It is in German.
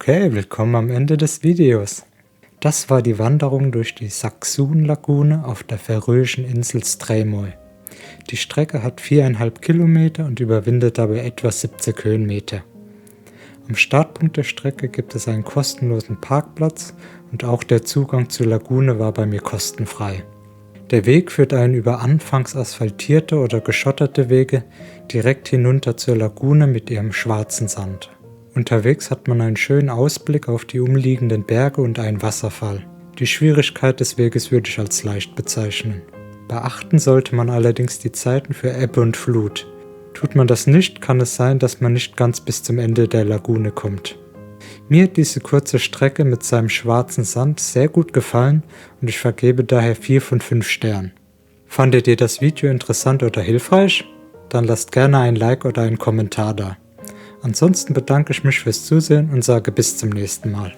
Okay, willkommen am Ende des Videos. Das war die Wanderung durch die Saksun-Lagune auf der färöischen Insel Streymoy. Die Strecke hat 4,5 Kilometer und überwindet dabei etwa 70 Höhenmeter. Am Startpunkt der Strecke gibt es einen kostenlosen Parkplatz und auch der Zugang zur Lagune war bei mir kostenfrei. Der Weg führt einen über anfangs asphaltierte oder geschotterte Wege direkt hinunter zur Lagune mit ihrem schwarzen Sand. Unterwegs hat man einen schönen Ausblick auf die umliegenden Berge und einen Wasserfall. Die Schwierigkeit des Weges würde ich als leicht bezeichnen. Beachten sollte man allerdings die Zeiten für Ebbe und Flut. Tut man das nicht, kann es sein, dass man nicht ganz bis zum Ende der Lagune kommt. Mir hat diese kurze Strecke mit seinem schwarzen Sand sehr gut gefallen und ich vergebe daher 4 von 5 Sternen. Fandet ihr das Video interessant oder hilfreich? Dann lasst gerne ein Like oder einen Kommentar da. Ansonsten bedanke ich mich fürs Zusehen und sage bis zum nächsten Mal.